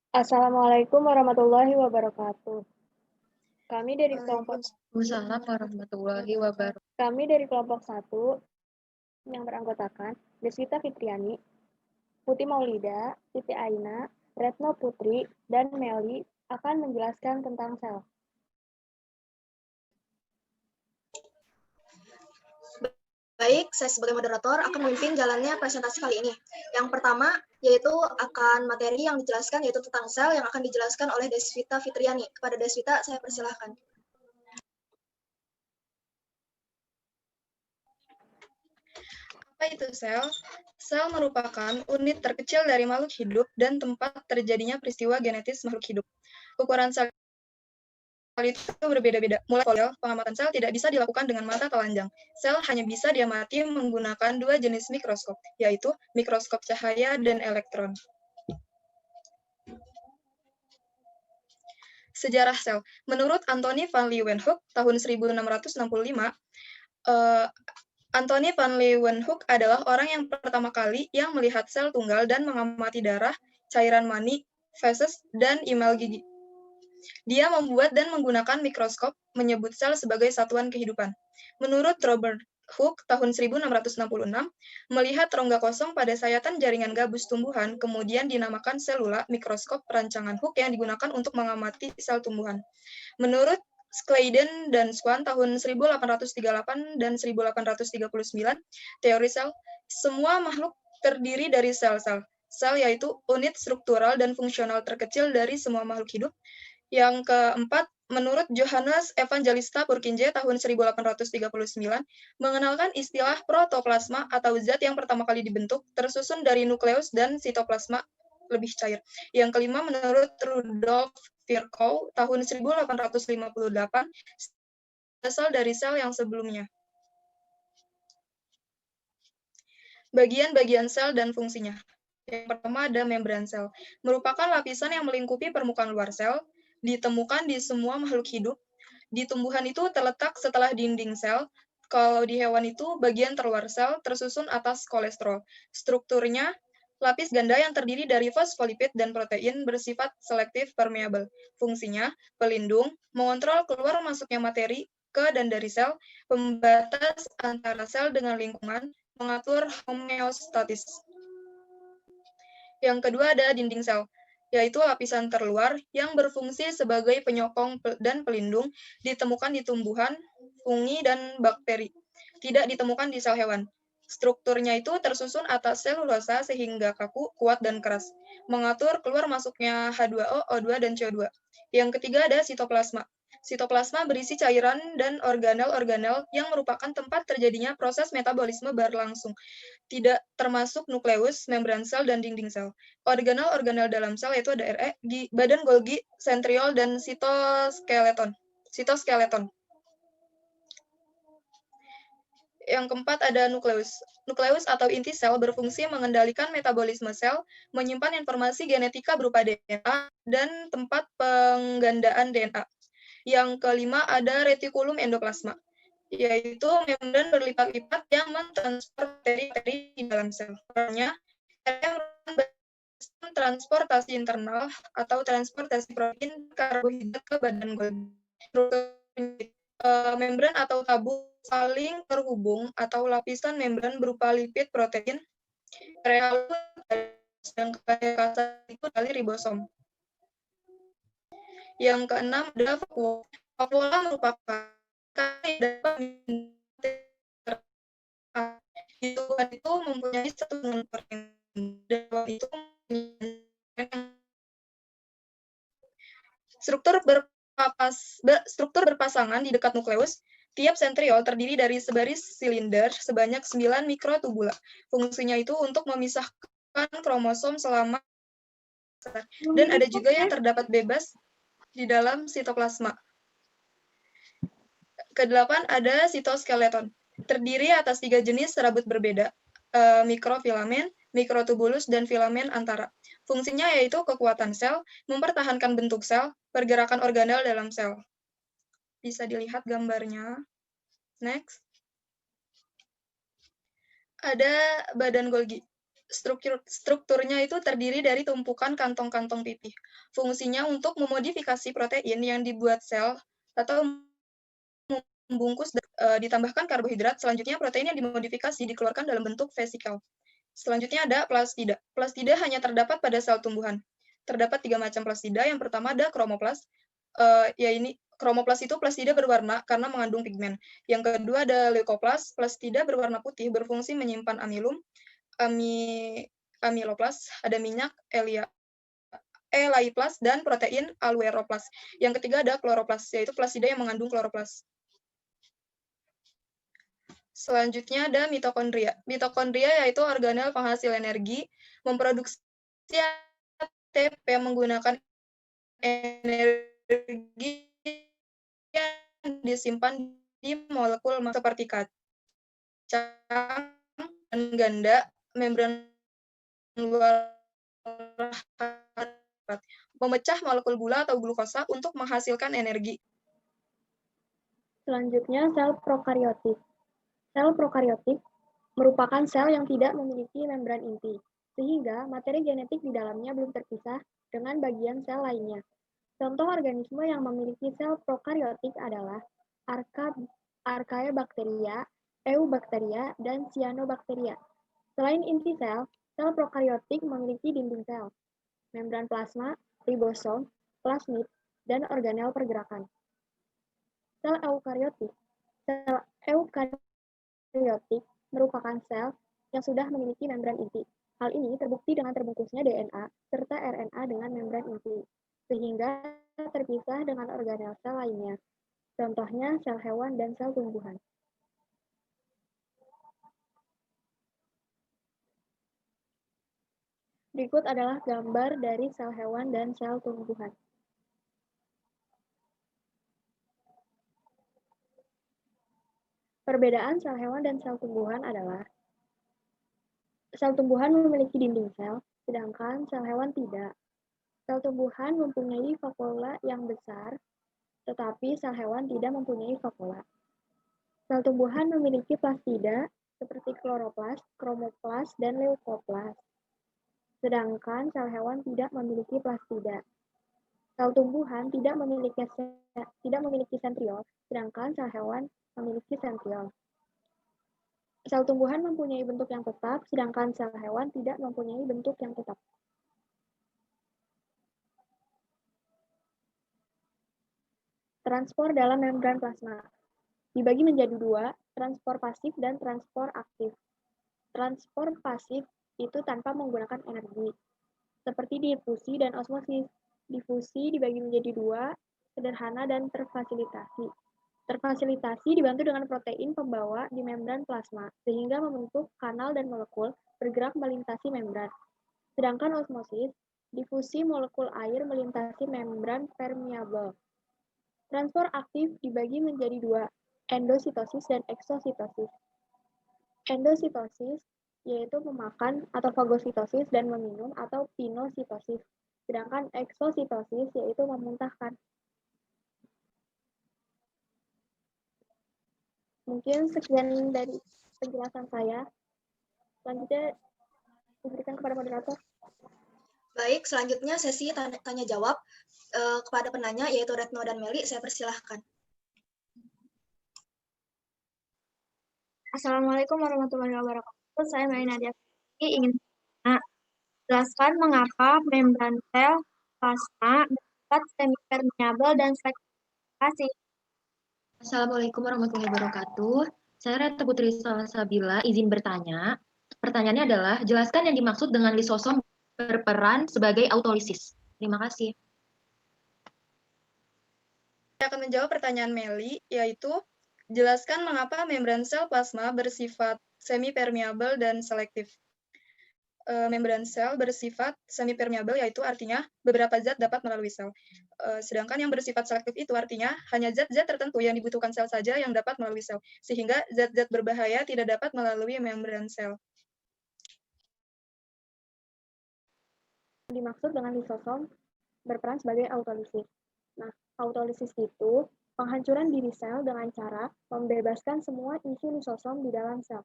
Assalamualaikum warahmatullahi wabarakatuh. Kami dari kelompok Waalaikumsalam warahmatullahi wabarakatuh. kami dari kelompok 1 yang beranggotakan Deswita Fitriani, Putih Maulida, Siti Aina, Retno Putri, dan Meli akan menjelaskan tentang sel. Baik, saya sebagai moderator akan memimpin jalannya presentasi kali ini. Yang pertama, yaitu akan materi yang dijelaskan, yaitu tentang sel yang akan dijelaskan oleh Deswita Fitriani. Kepada Deswita, saya persilahkan. Apa itu sel? Sel merupakan unit terkecil dari makhluk hidup dan tempat terjadinya peristiwa genetis makhluk hidup. Ukuran sel itu berbeda-beda. Mulai folio, pengamatan sel tidak bisa dilakukan dengan mata telanjang. Sel hanya bisa diamati menggunakan dua jenis mikroskop, yaitu mikroskop cahaya dan elektron. Sejarah sel. Menurut Antony van Leeuwenhoek tahun 1665, Antony van Leeuwenhoek adalah orang yang pertama kali yang melihat sel tunggal dan mengamati darah, cairan mani, feses, dan email gigi. Dia membuat dan menggunakan mikroskop menyebut sel sebagai satuan kehidupan. Menurut Robert Hooke tahun 1666, melihat rongga kosong pada sayatan jaringan gabus tumbuhan kemudian dinamakan selula, mikroskop perancangan Hooke yang digunakan untuk mengamati sel tumbuhan. Menurut Scladen dan Swan tahun 1838 dan 1839, teori sel, semua makhluk terdiri dari sel-sel. Sel yaitu unit struktural dan fungsional terkecil dari semua makhluk hidup. Yang keempat, menurut Johannes Evangelista Purkinje tahun 1839, mengenalkan istilah protoplasma atau zat yang pertama kali dibentuk, tersusun dari nukleus dan sitoplasma lebih cair. Yang kelima, menurut Rudolf Virchow tahun 1858, berasal dari sel yang sebelumnya. Bagian-bagian sel dan fungsinya. Yang pertama ada membran sel, merupakan lapisan yang melingkupi permukaan luar sel, ditemukan di semua makhluk hidup. Di tumbuhan itu terletak setelah dinding sel. Kalau di hewan itu bagian terluar sel tersusun atas kolesterol. Strukturnya lapis ganda yang terdiri dari fosfolipid dan protein bersifat selektif permeable. Fungsinya pelindung, mengontrol keluar masuknya materi ke dan dari sel, pembatas antara sel dengan lingkungan, mengatur homeostatis. Yang kedua ada dinding sel, yaitu lapisan terluar yang berfungsi sebagai penyokong dan pelindung, ditemukan di tumbuhan, fungi, dan bakteri. Tidak ditemukan di sel hewan. Strukturnya itu tersusun atas selulosa sehingga kaku, kuat, dan keras. Mengatur keluar masuknya H2O, O2, dan CO2. Yang ketiga ada sitoplasma. Sitoplasma berisi cairan dan organel-organel yang merupakan tempat terjadinya proses metabolisme berlangsung. Tidak termasuk nukleus, membran sel, dan dinding sel. Organel-organel dalam sel yaitu ada RE, badan Golgi, sentriol, dan sitoskeleton. Yang keempat ada nukleus. Nukleus atau inti sel berfungsi mengendalikan metabolisme sel, menyimpan informasi genetika berupa DNA, dan tempat penggandaan DNA. Yang kelima ada retikulum endoplasma, yaitu membran berlipat-lipat yang mentransfer materi di dalam sel. Perannya transportasi internal atau transportasi protein karbohidrat ke badan Golgi. Membran atau tabung saling terhubung atau lapisan membran berupa lipid protein dan kasar itu dari ribosom. Yang keenam adalah vakuola. Vakuola merupakan itu mempunyai satu dengan protein dan itu struktur berpasangan di dekat nukleus. Tiap sentriol terdiri dari sebaris silinder sebanyak 9 mikrotubula. Fungsinya itu untuk memisahkan kromosom selama dan ada juga yang terdapat bebas di dalam sitoplasma. Kedelapan ada sitoskeleton. Terdiri atas 3 jenis serabut berbeda, mikrofilamen, mikrotubulus, dan filamen antara. Fungsinya yaitu kekuatan sel, mempertahankan bentuk sel, pergerakan organel dalam sel. Bisa dilihat gambarnya. Next. Ada badan Golgi. strukturnya itu terdiri dari tumpukan kantong-kantong pipih. Fungsinya untuk memodifikasi protein yang dibuat sel atau membungkus ditambahkan karbohidrat. Selanjutnya protein yang dimodifikasi dikeluarkan dalam bentuk vesikel. Selanjutnya ada plastida. Plastida hanya terdapat pada sel tumbuhan. Terdapat 3 macam plastida. Yang pertama ada kromoplas. Kromoplas itu plastida berwarna karena mengandung pigmen. Yang kedua ada leukoplas. Plastida berwarna putih berfungsi menyimpan amilum. Amiloplas, ada minyak, elaiplas, dan protein alveoroplas. Yang ketiga ada kloroplas, yaitu plastida yang mengandung kloroplas. Selanjutnya ada mitokondria. Mitokondria yaitu organel penghasil energi, memproduksi ATP menggunakan energi yang disimpan di molekul seperti kacang dan ganda, membran luar memecah molekul gula atau glukosa untuk menghasilkan energi. Selanjutnya, sel prokariotik. Sel prokariotik merupakan sel yang tidak memiliki membran inti, sehingga materi genetik di dalamnya belum terpisah dengan bagian sel lainnya. Contoh organisme yang memiliki sel prokariotik adalah Archaebacteria, Eubacteria, dan Cyanobacteria. Selain inti sel, sel prokariotik memiliki dinding sel, membran plasma, ribosom, plasmid, dan organel pergerakan. Sel eukariotik merupakan sel yang sudah memiliki membran inti. Hal ini terbukti dengan terbungkusnya DNA serta RNA dengan membran inti, sehingga terpisah dengan organel sel lainnya. Contohnya sel hewan dan sel tumbuhan. Berikut adalah gambar dari sel hewan dan sel tumbuhan. Perbedaan sel hewan dan sel tumbuhan adalah sel tumbuhan memiliki dinding sel, sedangkan sel hewan tidak. Sel tumbuhan mempunyai vakuola yang besar, tetapi sel hewan tidak mempunyai vakuola. Sel tumbuhan memiliki plastida seperti kloroplas, kromoplas, dan leukoplas. Sedangkan sel hewan tidak memiliki plastida. Sel tumbuhan tidak memiliki sentriol, sedangkan sel hewan memiliki sentriol. Sel tumbuhan mempunyai bentuk yang tetap, sedangkan sel hewan tidak mempunyai bentuk yang tetap. Transport dalam membran plasma dibagi menjadi 2, transport pasif dan transport aktif. Transport pasif itu tanpa menggunakan energi, seperti difusi dan osmosis. Difusi dibagi menjadi 2, sederhana dan terfasilitasi. Terfasilitasi dibantu dengan protein pembawa di membran plasma, sehingga membentuk kanal dan molekul bergerak melintasi membran. Sedangkan osmosis, difusi molekul air melintasi membran permeabel. Transport aktif dibagi menjadi 2, endositosis dan eksositosis. Endositosis yaitu memakan atau fagositosis dan meminum atau pinositosis. Sedangkan eksositosis yaitu memuntahkan. Mungkin sekian dari penjelasan saya. Selanjutnya diberikan kepada moderator. Baik, selanjutnya sesi tanya jawab kepada penanya yaitu Retno dan Meli. Saya persilahkan. Assalamualaikum warahmatullahi wabarakatuh. Saya Meli Nadia ingin jelaskan mengapa membran sel plasma bersifat semipermeabel dan selektif. Assalamualaikum warahmatullahi wabarakatuh. Saya Reta Putri Salsabila, izin bertanya. Pertanyaannya adalah, jelaskan yang dimaksud dengan lisosom berperan sebagai autolisis. Terima kasih. Saya akan menjawab pertanyaan Meli, yaitu jelaskan mengapa membran sel plasma bersifat semipermeabel dan selektif. Membran sel bersifat semipermeabel yaitu artinya beberapa zat dapat melalui sel. Sedangkan yang bersifat selektif itu artinya hanya zat-zat tertentu yang dibutuhkan sel saja yang dapat melalui sel, sehingga zat-zat berbahaya tidak dapat melalui membran sel. Dimaksud dengan lisosom berperan sebagai autolisis. Nah, autolisis itu penghancuran diri sel dengan cara membebaskan semua isi lisosom di dalam sel.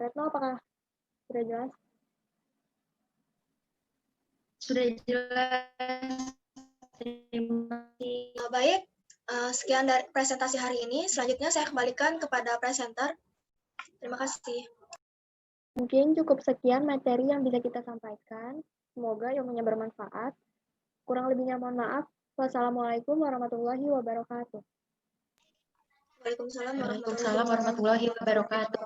Retno, apakah Sudah jelas? Sudah jelas. Terima kasih. Baik, sekian dari presentasi hari ini. Selanjutnya saya kembalikan kepada presenter. Terima kasih. Mungkin cukup sekian materi yang bisa kita sampaikan. Semoga ilmunya bermanfaat. Kurang lebihnya mohon maaf. Wassalamualaikum warahmatullahi wabarakatuh. Waalaikumsalam Waalaikumsalam warahmatullahi wabarakatuh.